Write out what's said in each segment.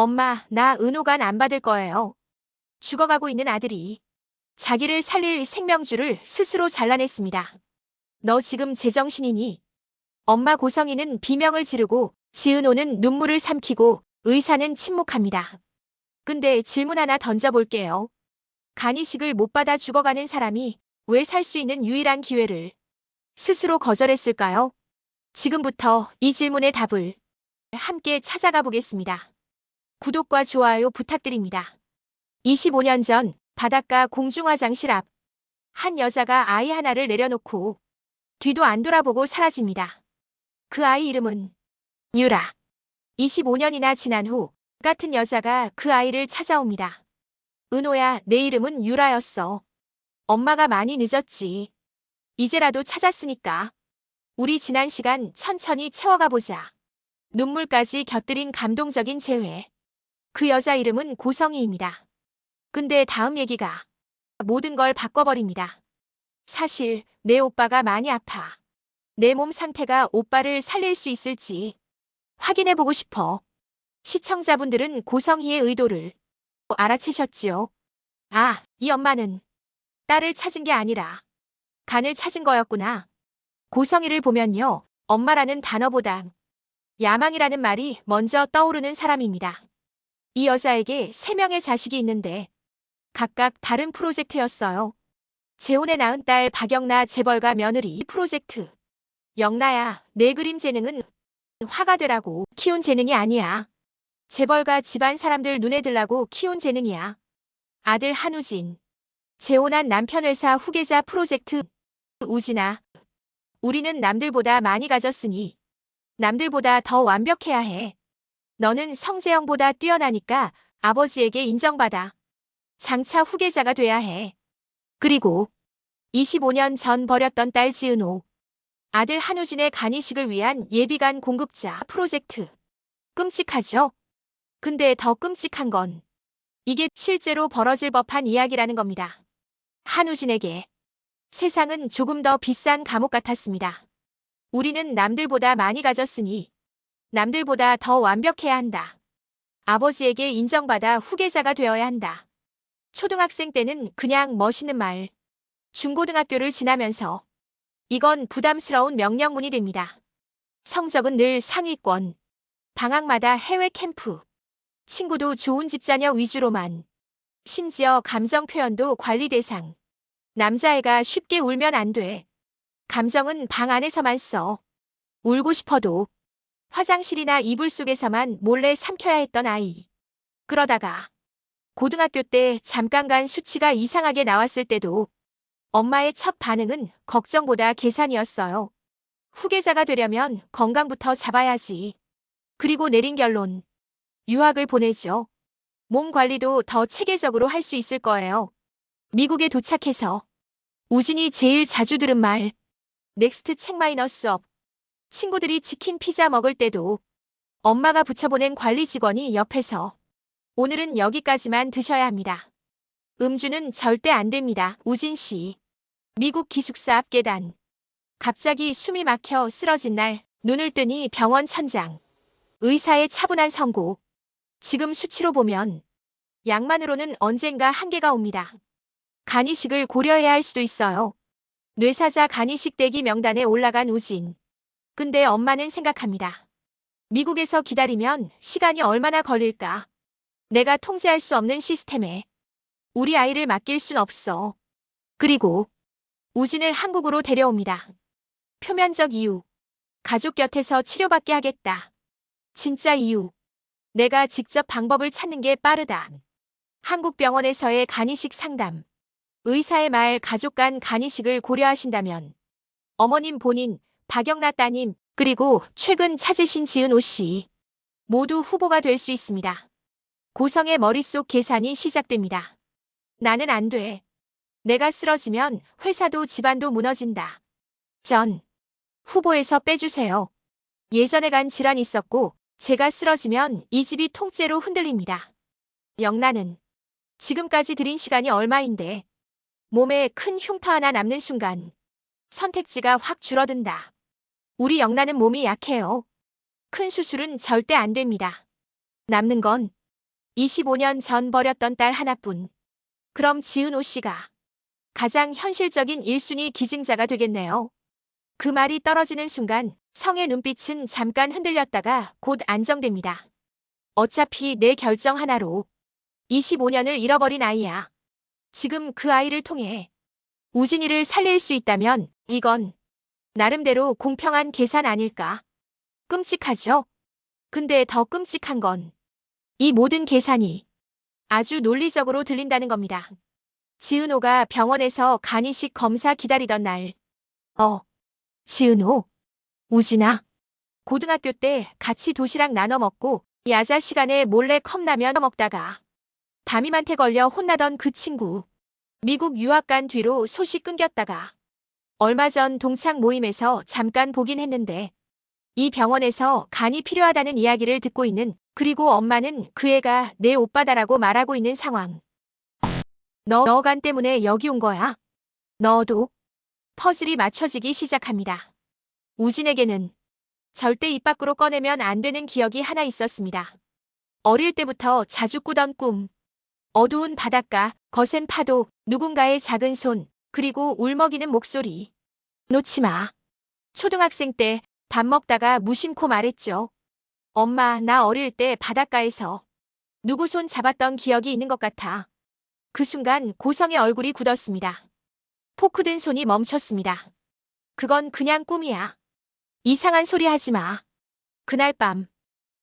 엄마, 나 은호관 안 받을 거예요. 죽어가고 있는 아들이 자기를 살릴 생명줄을 스스로 잘라냈습니다. 너 지금 제정신이니? 엄마 고성이는 비명을 지르고 지은호는 눈물을 삼키고 의사는 침묵합니다. 근데 질문 하나 던져볼게요. 간이식을 못 받아 죽어가는 사람이 왜 살 수 있는 유일한 기회를 스스로 거절했을까요? 지금부터 이 질문의 답을 함께 찾아가 보겠습니다. 구독과 좋아요 부탁드립니다. 25년 전 바닷가 공중화장실 앞 한 여자가 아이 하나를 내려놓고 뒤도 안 돌아보고 사라집니다. 그 아이 이름은 유라. 25년이나 지난 후 같은 여자가 그 아이를 찾아옵니다. 은호야, 내 이름은 유라였어. 엄마가 많이 늦었지. 이제라도 찾았으니까 우리 지난 시간 천천히 채워가 보자. 눈물까지 곁들인 감동적인 재회. 그 여자 이름은 고성이입니다. 근데 다음 얘기가 모든 걸 바꿔버립니다. 사실 내 오빠가 많이 아파. 내 몸 상태가 오빠를 살릴 수 있을지 확인해보고 싶어. 시청자분들은 고성희의 의도를 알아채셨지요? 아, 이 엄마는 딸을 찾은 게 아니라 간을 찾은 거였구나. 고성희를 보면요, 엄마라는 단어보다 야망이라는 말이 먼저 떠오르는 사람입니다. 이 여자에게 3명의 자식이 있는데 각각 다른 프로젝트였어요. 재혼에 낳은 딸 박영나 재벌가 며느리 프로젝트. 영나야, 내 그림 재능은 화가 되라고 키운 재능이 아니야. 재벌가 집안 사람들 눈에 들라고 키운 재능이야. 아들 한우진. 재혼한 남편 회사 후계자 프로젝트. 우진아. 우리는 남들보다 많이 가졌으니 남들보다 더 완벽해야 해. 너는 성재형보다 뛰어나니까 아버지에게 인정받아. 장차 후계자가 돼야 해. 그리고 25년 전 버렸던 딸 지은호. 아들 한우진의 간이식을 위한 예비간 공급자 프로젝트. 끔찍하죠? 근데 더 끔찍한 건 이게 실제로 벌어질 법한 이야기라는 겁니다. 한우진에게 세상은 조금 더 비싼 감옥 같았습니다. 우리는 남들보다 많이 가졌으니 남들보다 더 완벽해야 한다. 아버지에게 인정받아 후계자가 되어야 한다. 초등학생 때는 그냥 멋있는 말. 중고등학교를 지나면서 이건 부담스러운 명령문이 됩니다. 성적은 늘 상위권. 방학마다 해외 캠프. 친구도 좋은 집 자녀 위주로만. 심지어 감정 표현도 관리 대상. 남자애가 쉽게 울면 안 돼. 감정은 방 안에서만 써. 울고 싶어도 화장실이나 이불 속에서만 몰래 삼켜야 했던 아이. 그러다가 고등학교 때 잠깐 간 수치가 이상하게 나왔을 때도 엄마의 첫 반응은 걱정보다 계산이었어요. 후계자가 되려면 건강부터 잡아야지. 그리고 내린 결론. 유학을 보내죠. 몸 관리도 더 체계적으로 할 수 있을 거예요. 미국에 도착해서 우진이 제일 자주 들은 말. 넥스트 책 마이너스 업. 친구들이 치킨 피자 먹을 때도 엄마가 붙여보낸 관리 직원이 옆에서 오늘은 여기까지만 드셔야 합니다. 음주는 절대 안 됩니다. 우진 씨. 미국 기숙사 앞 계단. 갑자기 숨이 막혀 쓰러진 날 눈을 뜨니 병원 천장. 의사의 차분한 선고. 지금 수치로 보면 약만으로는 언젠가 한계가 옵니다. 간이식을 고려해야 할 수도 있어요. 뇌사자 간이식 대기 명단에 올라간 우진. 근데 엄마는 생각합니다. 미국에서 기다리면 시간이 얼마나 걸릴까? 내가 통제할 수 없는 시스템에 우리 아이를 맡길 순 없어. 그리고 우진을 한국으로 데려옵니다. 표면적 이유. 가족 곁에서 치료받게 하겠다. 진짜 이유. 내가 직접 방법을 찾는 게 빠르다. 한국 병원에서의 간이식 상담. 의사의 말 가족 간 간이식을 고려하신다면 어머님 본인, 박영나 따님, 그리고 최근 찾으신 지은호 씨 모두 후보가 될 수 있습니다. 고성의 머릿속 계산이 시작됩니다. 나는 안 돼. 내가 쓰러지면 회사도 집안도 무너진다. 전 후보에서 빼주세요. 예전에 간 질환 있었고 제가 쓰러지면 이 집이 통째로 흔들립니다. 영나는 지금까지 들인 시간이 얼마인데 몸에 큰 흉터 하나 남는 순간 선택지가 확 줄어든다. 우리 영나는 몸이 약해요. 큰 수술은 절대 안 됩니다. 남는 건 25년 전 버렸던 딸 하나뿐. 그럼 지은호 씨가 가장 현실적인 1순위 기증자가 되겠네요. 그 말이 떨어지는 순간 성의 눈빛은 잠깐 흔들렸다가 곧 안정됩니다. 어차피 내 결정 하나로 25년을 잃어버린 아이야. 지금 그 아이를 통해 우진이를 살릴 수 있다면 이건 나름대로 공평한 계산 아닐까. 끔찍하죠? 근데 더 끔찍한 건 이 모든 계산이 아주 논리적으로 들린다는 겁니다. 지은호가 병원에서 간이식 검사 기다리던 날. 지은호, 우진아. 고등학교 때 같이 도시락 나눠 먹고 야자 시간에 몰래 컵라면 먹다가 담임한테 걸려 혼나던 그 친구. 미국 유학 간 뒤로 소식 끊겼다가 얼마 전 동창 모임에서 잠깐 보긴 했는데 이 병원에서 간이 필요하다는 이야기를 듣고 있는, 그리고 엄마는 그 애가 내 오빠다라고 말하고 있는 상황. 너 간 때문에 여기 온 거야? 너도? 퍼즐이 맞춰지기 시작합니다. 우진에게는 절대 입 밖으로 꺼내면 안 되는 기억이 하나 있었습니다. 어릴 때부터 자주 꾸던 꿈. 어두운 바닷가, 거센 파도, 누군가의 작은 손, 그리고 울먹이는 목소리. 놓지 마. 초등학생 때 밥 먹다가 무심코 말했죠. 엄마, 나 어릴 때 바닷가에서 누구 손 잡았던 기억이 있는 것 같아. 그 순간 고성의 얼굴이 굳었습니다. 포크 든 손이 멈췄습니다. 그건 그냥 꿈이야. 이상한 소리 하지 마. 그날 밤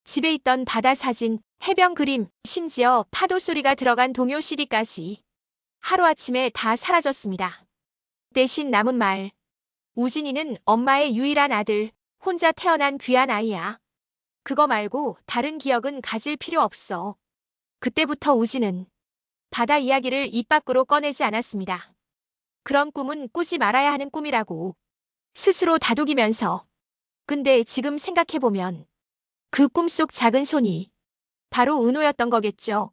집에 있던 바다 사진, 해변 그림, 심지어 파도 소리가 들어간 동요 CD까지 하루아침에 다 사라졌습니다. 대신 남은 말. 우진이는 엄마의 유일한 아들, 혼자 태어난 귀한 아이야. 그거 말고 다른 기억은 가질 필요 없어. 그때부터 우진은 바다 이야기를 입 밖으로 꺼내지 않았습니다. 그런 꿈은 꾸지 말아야 하는 꿈이라고 스스로 다독이면서. 근데 지금 생각해보면 그 꿈속 작은 손이 바로 은호였던 거겠죠.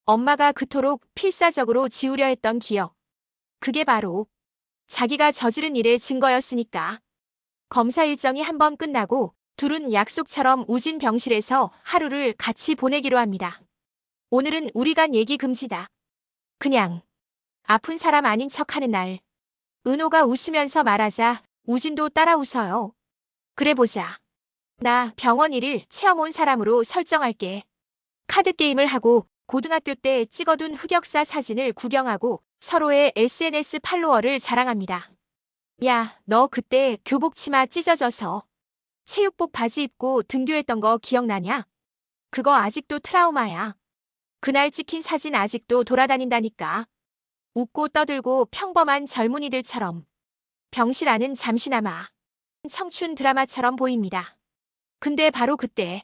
엄마가 그토록 필사적으로 지우려 했던 기억. 그게 바로 자기가 저지른 일의 증거였으니까. 검사 일정이 한 번 끝나고 둘은 약속처럼 우진 병실에서 하루를 같이 보내기로 합니다. 오늘은 우리 간 얘기 금지다. 그냥 아픈 사람 아닌 척하는 날. 은호가 웃으면서 말하자 우진도 따라 웃어요. 그래 보자. 나 병원 1일 체험 온 사람으로 설정할게. 카드게임을 하고 고등학교 때 찍어둔 흑역사 사진을 구경하고 서로의 SNS 팔로워를 자랑합니다. 야, 너 그때 교복 치마 찢어져서 체육복 바지 입고 등교했던 거 기억나냐? 그거 아직도 트라우마야. 그날 찍힌 사진 아직도 돌아다닌다니까. 웃고 떠들고 평범한 젊은이들처럼 병실 안은 잠시나마 청춘 드라마처럼 보입니다. 근데 바로 그때,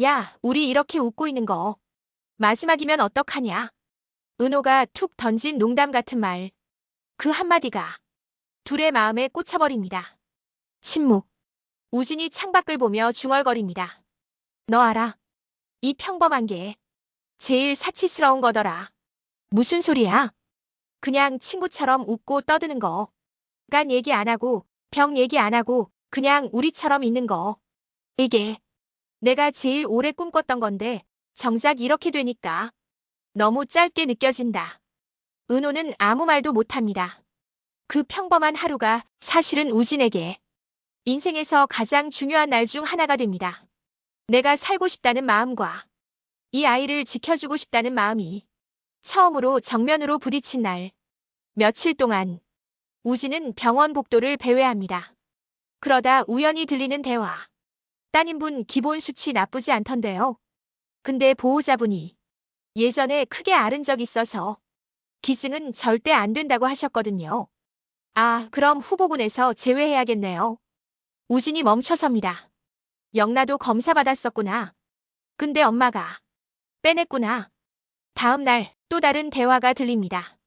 야, 우리 이렇게 웃고 있는 거 마지막이면 어떡하냐? 은호가 툭 던진 농담 같은 말. 그 한마디가 둘의 마음에 꽂혀버립니다. 침묵. 우진이 창밖을 보며 중얼거립니다. 너 알아? 이 평범한 게 제일 사치스러운 거더라. 무슨 소리야? 그냥 친구처럼 웃고 떠드는 거. 간 얘기 안 하고, 병 얘기 안 하고, 그냥 우리처럼 있는 거. 이게 내가 제일 오래 꿈꿨던 건데 정작 이렇게 되니까 너무 짧게 느껴진다. 은호는 아무 말도 못합니다. 그 평범한 하루가 사실은 우진에게 인생에서 가장 중요한 날 중 하나가 됩니다. 내가 살고 싶다는 마음과 이 아이를 지켜주고 싶다는 마음이 처음으로 정면으로 부딪힌 날. 며칠 동안 우진은 병원 복도를 배회합니다. 그러다 우연히 들리는 대화. 따님분 기본 수치 나쁘지 않던데요. 근데 보호자분이 예전에 크게 앓은 적 있어서 기증은 절대 안 된다고 하셨거든요. 아, 그럼 후보군에서 제외해야겠네요. 우진이 멈춰섭니다. 영나도 검사 받았었구나. 근데 엄마가 빼냈구나. 다음 날 또 다른 대화가 들립니다.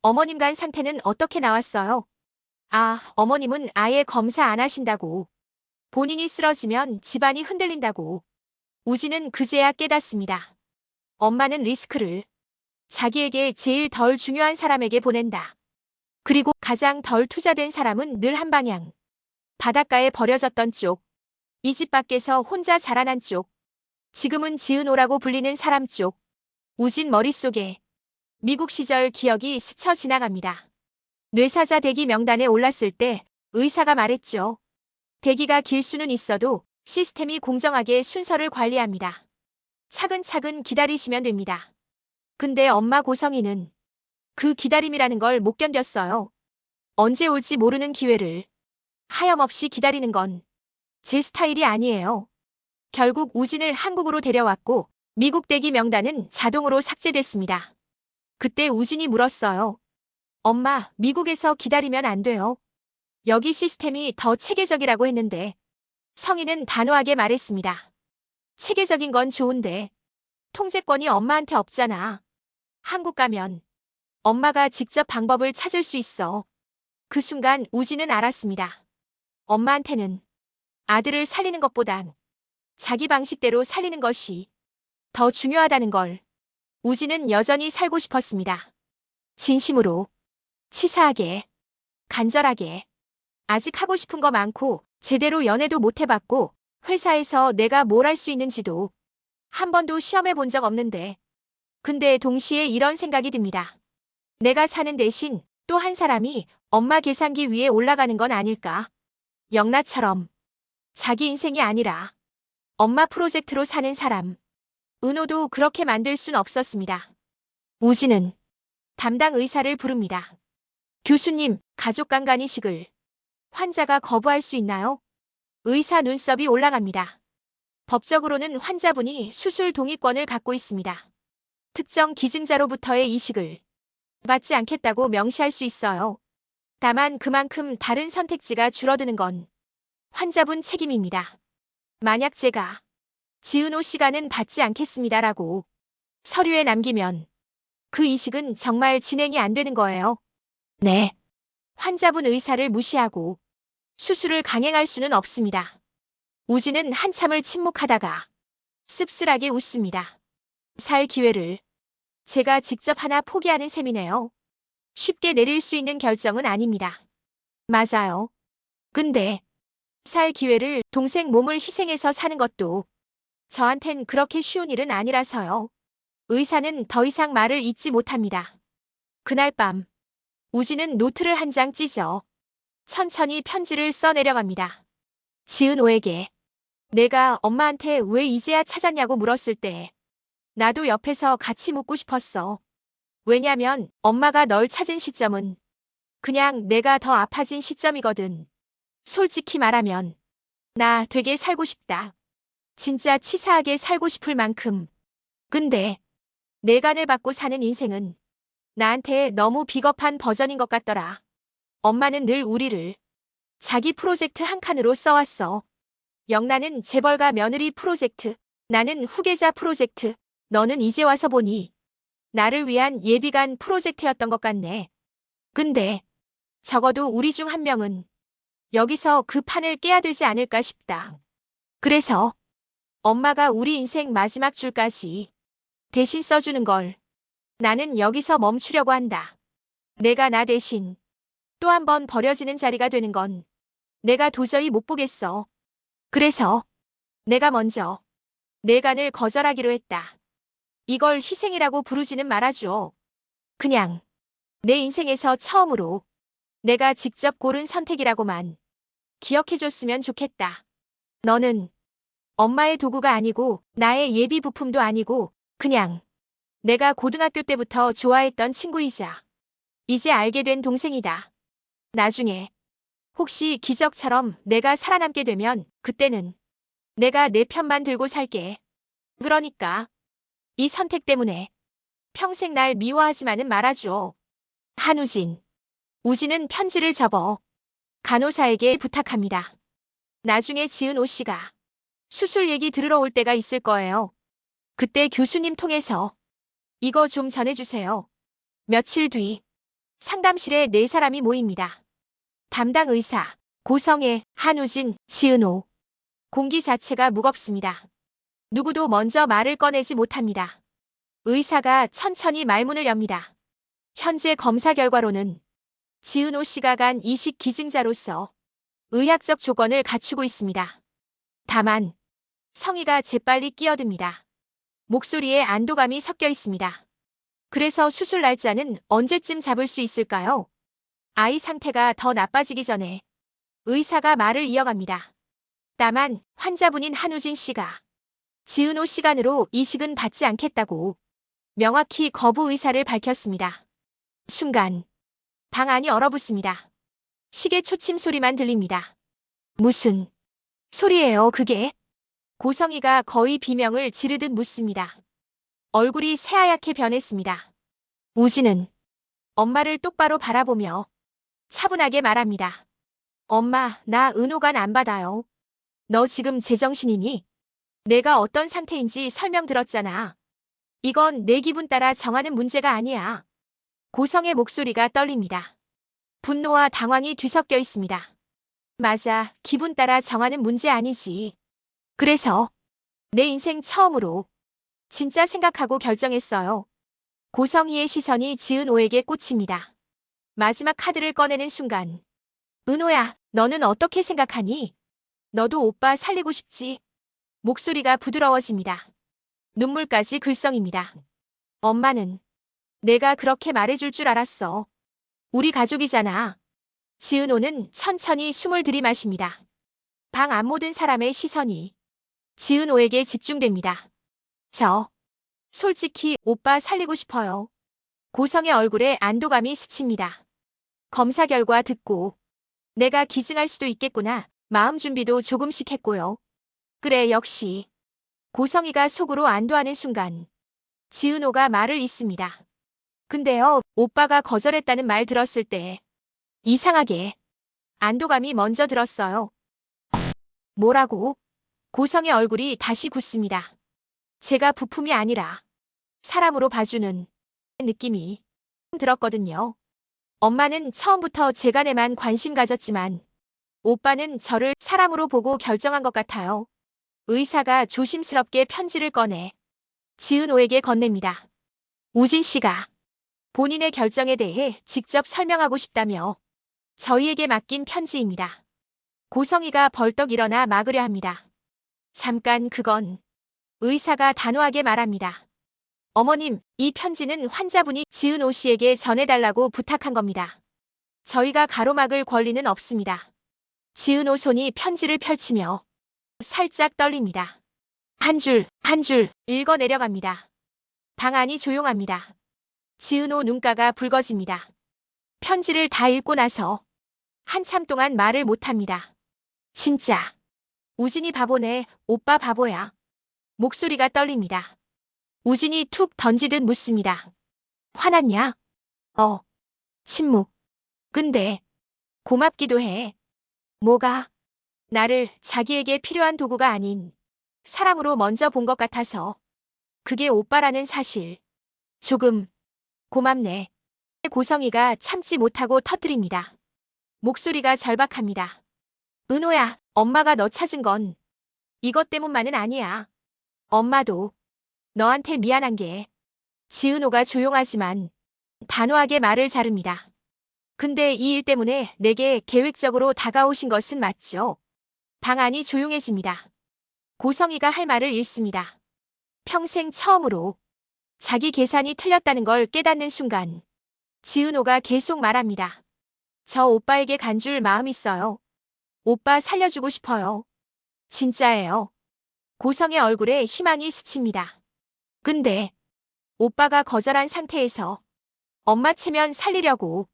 어머님 간 상태는 어떻게 나왔어요? 아, 어머님은 아예 검사 안 하신다고. 본인이 쓰러지면 집안이 흔들린다고. 우진은 그제야 깨닫습니다. 엄마는 리스크를 자기에게 제일 덜 중요한 사람에게 보낸다. 그리고 가장 덜 투자된 사람은 늘 한 방향. 바닷가에 버려졌던 쪽. 이 집 밖에서 혼자 자라난 쪽. 지금은 지은호라고 불리는 사람 쪽. 우진 머릿속에 미국 시절 기억이 스쳐 지나갑니다. 뇌사자 대기 명단에 올랐을 때 의사가 말했죠. 대기가 길 수는 있어도 시스템이 공정하게 순서를 관리합니다. 차근차근 기다리시면 됩니다. 근데 엄마 고성이는 그 기다림이라는 걸 못 견뎠어요. 언제 올지 모르는 기회를 하염없이 기다리는 건 제 스타일이 아니에요. 결국 우진을 한국으로 데려왔고 미국 대기 명단은 자동으로 삭제됐습니다. 그때 우진이 물었어요. 엄마, 미국에서 기다리면 안 돼요. 여기 시스템이 더 체계적이라고 했는데 성인은 단호하게 말했습니다. 체계적인 건 좋은데 통제권이 엄마한테 없잖아. 한국 가면 엄마가 직접 방법을 찾을 수 있어. 그 순간 우진은 알았습니다. 엄마한테는 아들을 살리는 것보단 자기 방식대로 살리는 것이 더 중요하다는 걸. 우진은 여전히 살고 싶었습니다. 진심으로, 치사하게, 간절하게. 아직 하고 싶은 거 많고 제대로 연애도 못 해봤고 회사에서 내가 뭘 할 수 있는지도 한 번도 시험해 본 적 없는데. 근데 동시에 이런 생각이 듭니다. 내가 사는 대신 또 한 사람이 엄마 계산기 위에 올라가는 건 아닐까? 영나처럼 자기 인생이 아니라 엄마 프로젝트로 사는 사람. 은호도 그렇게 만들 순 없었습니다. 우진은 담당 의사를 부릅니다. 교수님, 가족간간 이식을 환자가 거부할 수 있나요? 의사 눈썹이 올라갑니다. 법적으로는 환자분이 수술 동의권을 갖고 있습니다. 특정 기증자로부터의 이식을 받지 않겠다고 명시할 수 있어요. 다만 그만큼 다른 선택지가 줄어드는 건 환자분 책임입니다. 만약 제가 지은호 씨가는 받지 않겠습니다라고 서류에 남기면 그 이식은 정말 진행이 안 되는 거예요. 네. 환자분 의사를 무시하고 수술을 강행할 수는 없습니다. 우진은 한참을 침묵하다가 씁쓸하게 웃습니다. 살 기회를 제가 직접 하나 포기하는 셈이네요. 쉽게 내릴 수 있는 결정은 아닙니다. 맞아요. 근데 살 기회를 동생 몸을 희생해서 사는 것도 저한텐 그렇게 쉬운 일은 아니라서요. 의사는 더 이상 말을 잇지 못합니다. 그날 밤 우진은 노트를 한 장 찢어 천천히 편지를 써내려갑니다. 지은호에게 내가 엄마한테 왜 이제야 찾았냐고 물었을 때 나도 옆에서 같이 묻고 싶었어. 왜냐면 엄마가 널 찾은 시점은 그냥 내가 더 아파진 시점이거든. 솔직히 말하면 나 되게 살고 싶다. 진짜 치사하게 살고 싶을 만큼. 근데 내 간을 받고 사는 인생은 나한테 너무 비겁한 버전인 것 같더라. 엄마는 늘 우리를 자기 프로젝트 한 칸으로 써왔어. 영란은 재벌가 며느리 프로젝트, 나는 후계자 프로젝트, 너는 이제 와서 보니 나를 위한 예비간 프로젝트였던 것 같네. 근데 적어도 우리 중 한 명은 여기서 그 판을 깨야 되지 않을까 싶다. 그래서 엄마가 우리 인생 마지막 줄까지 대신 써주는 걸 나는 여기서 멈추려고 한다. 내가 나 대신 또 한 번 버려지는 자리가 되는 건 내가 도저히 못 보겠어. 그래서 내가 먼저 내 간을 거절하기로 했다. 이걸 희생이라고 부르지는 말아줘. 그냥 내 인생에서 처음으로 내가 직접 고른 선택이라고만 기억해줬으면 좋겠다. 너는 엄마의 도구가 아니고 나의 예비 부품도 아니고 그냥 내가 고등학교 때부터 좋아했던 친구이자 이제 알게 된 동생이다. 나중에 혹시 기적처럼 내가 살아남게 되면 그때는 내가 내 편만 들고 살게. 그러니까 이 선택 때문에 평생 날 미워하지만은 말아줘. 한우진. 우진은 편지를 접어 간호사에게 부탁합니다. 나중에 지은호 씨가 수술 얘기 들으러 올 때가 있을 거예요. 그때 교수님 통해서 이거 좀 전해주세요. 며칠 뒤 상담실에 4사람이 모입니다. 담당 의사, 고성애, 한우진, 지은호. 공기 자체가 무겁습니다. 누구도 먼저 말을 꺼내지 못합니다. 의사가 천천히 말문을 엽니다. 현재 검사 결과로는 지은호 씨가 간 이식 기증자로서 의학적 조건을 갖추고 있습니다. 다만 성의가 재빨리 끼어듭니다. 목소리에 안도감이 섞여 있습니다. 그래서 수술 날짜는 언제쯤 잡을 수 있을까요? 아이 상태가 더 나빠지기 전에 의사가 말을 이어갑니다. 다만 환자분인 한우진 씨가 지은 후 시간으로 이식은 받지 않겠다고 명확히 거부 의사를 밝혔습니다. 순간 방 안이 얼어붙습니다. 시계 초침 소리만 들립니다. 무슨 소리예요, 그게? 고성이가 거의 비명을 지르듯 묻습니다. 얼굴이 새하얗게 변했습니다. 우진은 엄마를 똑바로 바라보며 차분하게 말합니다. 엄마, 나 은호관 안 받아요. 너 지금 제정신이니? 내가 어떤 상태인지 설명 들었잖아. 이건 내 기분 따라 정하는 문제가 아니야. 고성의 목소리가 떨립니다. 분노와 당황이 뒤섞여 있습니다. 맞아, 기분 따라 정하는 문제 아니지. 그래서 내 인생 처음으로 진짜 생각하고 결정했어요. 고성희의 시선이 지은호에게 꽂힙니다. 마지막 카드를 꺼내는 순간. 은호야, 너는 어떻게 생각하니? 너도 오빠 살리고 싶지? 목소리가 부드러워집니다. 눈물까지 글썽입니다. 엄마는 내가 그렇게 말해줄 줄 알았어. 우리 가족이잖아. 지은호는 천천히 숨을 들이마십니다. 방 안 모든 사람의 시선이 지은호에게 집중됩니다. 솔직히 오빠 살리고 싶어요. 고성의 얼굴에 안도감이 스칩니다. 검사 결과 듣고 내가 기증할 수도 있겠구나. 마음 준비도 조금씩 했고요. 그래, 역시. 고성이가 속으로 안도하는 순간 지은호가 말을 잇습니다. 근데요, 오빠가 거절했다는 말 들었을 때 이상하게 안도감이 먼저 들었어요. 뭐라고? 고성의 얼굴이 다시 굳습니다. 제가 부품이 아니라 사람으로 봐주는 느낌이 들었거든요. 엄마는 처음부터 제 간에만 관심 가졌지만 오빠는 저를 사람으로 보고 결정한 것 같아요. 의사가 조심스럽게 편지를 꺼내 지은호에게 건넵니다. 우진 씨가 본인의 결정에 대해 직접 설명하고 싶다며 저희에게 맡긴 편지입니다. 고성이가 벌떡 일어나 막으려 합니다. 잠깐, 그건 의사가 단호하게 말합니다. 어머님, 이 편지는 환자분이 지은호 씨에게 전해달라고 부탁한 겁니다. 저희가 가로막을 권리는 없습니다. 지은호 손이 편지를 펼치며 살짝 떨립니다. 한 줄, 한 줄 읽어 내려갑니다. 방 안이 조용합니다. 지은호 눈가가 붉어집니다. 편지를 다 읽고 나서 한참 동안 말을 못합니다. 진짜. 우진이 바보네. 오빠 바보야. 목소리가 떨립니다. 우진이 툭 던지듯 묻습니다. 화났냐? 침묵. 근데 고맙기도 해. 뭐가? 나를 자기에게 필요한 도구가 아닌 사람으로 먼저 본 것 같아서. 그게 오빠라는 사실. 조금 고맙네. 고성이가 참지 못하고 터뜨립니다. 목소리가 절박합니다. 은호야, 엄마가 너 찾은 건 이것 때문만은 아니야. 엄마도 너한테 미안한 게. 지은호가 조용하지만 단호하게 말을 자릅니다. 근데 이 일 때문에 내게 계획적으로 다가오신 것은 맞죠? 방 안이 조용해집니다. 고성이가 할 말을 잃습니다. 평생 처음으로 자기 계산이 틀렸다는 걸 깨닫는 순간 지은호가 계속 말합니다. 저 오빠에게 간 줄 마음 있어요. 오빠 살려주고 싶어요. 진짜예요. 고성의 얼굴에 희망이 스칩니다. 근데 오빠가 거절한 상태에서 엄마 체면 살리려고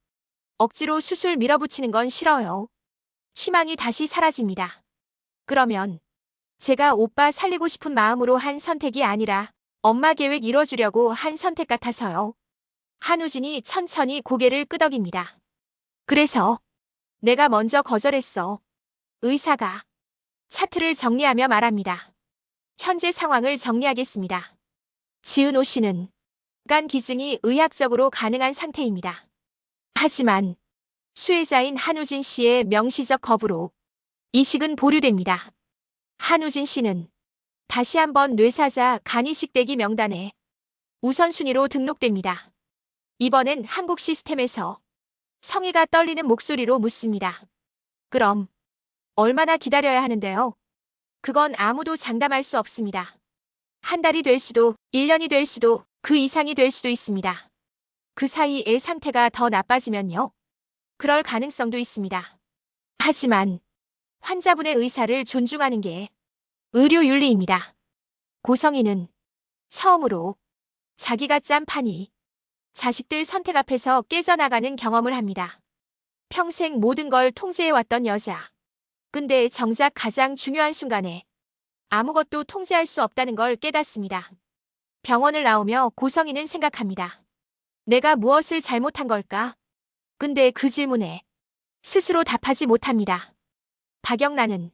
억지로 수술 밀어붙이는 건 싫어요. 희망이 다시 사라집니다. 그러면 제가 오빠 살리고 싶은 마음으로 한 선택이 아니라 엄마 계획 이뤄주려고 한 선택 같아서요. 한우진이 천천히 고개를 끄덕입니다. 그래서 내가 먼저 거절했어. 의사가 차트를 정리하며 말합니다. 현재 상황을 정리하겠습니다. 지은호 씨는 간 기증이 의학적으로 가능한 상태입니다. 하지만 수혜자인 한우진 씨의 명시적 거부로 이식은 보류됩니다. 한우진 씨는 다시 한번 뇌사자 간이식대기 명단에 우선순위로 등록됩니다. 이번엔 한국 시스템에서 성희가 떨리는 목소리로 묻습니다. 그럼 얼마나 기다려야 하는데요? 그건 아무도 장담할 수 없습니다. 한 달이 될 수도, 1년이 될 수도, 그 이상이 될 수도 있습니다. 그 사이 애 상태가 더 나빠지면요. 그럴 가능성도 있습니다. 하지만 환자분의 의사를 존중하는 게 의료윤리입니다. 고성희는 처음으로 자기가 짠 판이 자식들 선택 앞에서 깨져나가는 경험을 합니다. 평생 모든 걸 통제해왔던 여자. 근데 정작 가장 중요한 순간에 아무것도 통제할 수 없다는 걸 깨닫습니다. 병원을 나오며 고성희는 생각합니다. 내가 무엇을 잘못한 걸까? 근데 그 질문에 스스로 답하지 못합니다. 박영란은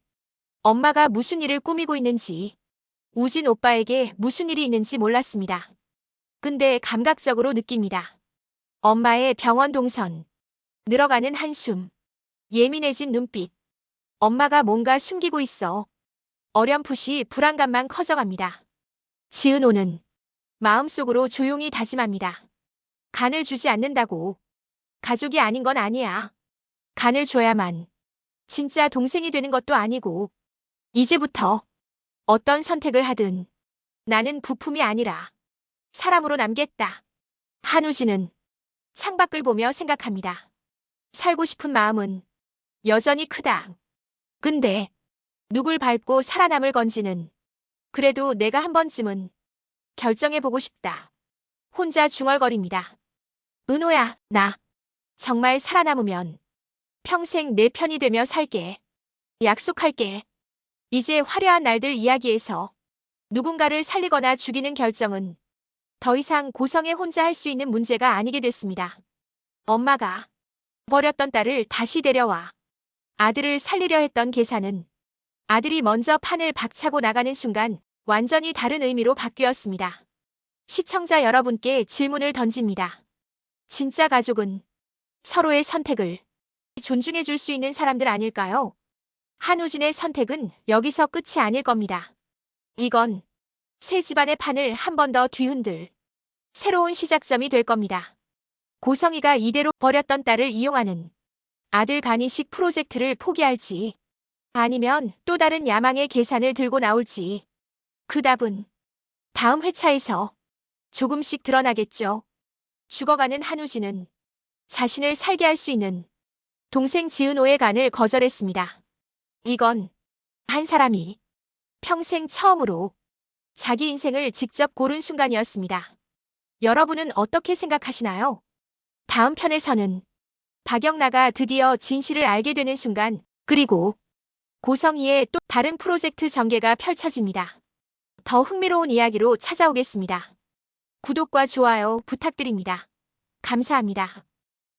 엄마가 무슨 일을 꾸미고 있는지, 우진 오빠에게 무슨 일이 있는지 몰랐습니다. 근데 감각적으로 느낍니다. 엄마의 병원 동선, 늘어가는 한숨, 예민해진 눈빛. 엄마가 뭔가 숨기고 있어. 어렴풋이 불안감만 커져갑니다. 지은호는 마음속으로 조용히 다짐합니다. 간을 주지 않는다고. 가족이 아닌 건 아니야. 간을 줘야만 진짜 동생이 되는 것도 아니고. 이제부터 어떤 선택을 하든 나는 부품이 아니라 사람으로 남겠다. 한우진은 창밖을 보며 생각합니다. 살고 싶은 마음은 여전히 크다. 근데 누굴 밟고 살아남을 건지는 그래도 내가 한 번쯤은 결정해보고 싶다. 혼자 중얼거립니다. 은호야, 나 정말 살아남으면 평생 내 편이 되며 살게. 약속할게. 이제 화려한 날들 이야기에서 누군가를 살리거나 죽이는 결정은 더 이상 고성에 혼자 할 수 있는 문제가 아니게 됐습니다. 엄마가 버렸던 딸을 다시 데려와 아들을 살리려 했던 계산은 아들이 먼저 판을 박차고 나가는 순간 완전히 다른 의미로 바뀌었습니다. 시청자 여러분께 질문을 던집니다. 진짜 가족은 서로의 선택을 존중해 줄 수 있는 사람들 아닐까요? 한우진의 선택은 여기서 끝이 아닐 겁니다. 이건 새 집안의 판을 한 번 더 뒤흔들 새로운 시작점이 될 겁니다. 고성희가 이대로 버렸던 딸을 이용하는 아들 간이식 프로젝트를 포기할지 아니면 또 다른 야망의 계산을 들고 나올지 그 답은 다음 회차에서 조금씩 드러나겠죠. 죽어가는 한우진은 자신을 살게 할 수 있는 동생 지은호의 간을 거절했습니다. 이건 한 사람이 평생 처음으로 자기 인생을 직접 고른 순간이었습니다. 여러분은 어떻게 생각하시나요? 다음 편에서는 박영라가 드디어 진실을 알게 되는 순간, 그리고 고성희의 또 다른 프로젝트 전개가 펼쳐집니다. 더 흥미로운 이야기로 찾아오겠습니다. 구독과 좋아요 부탁드립니다. 감사합니다.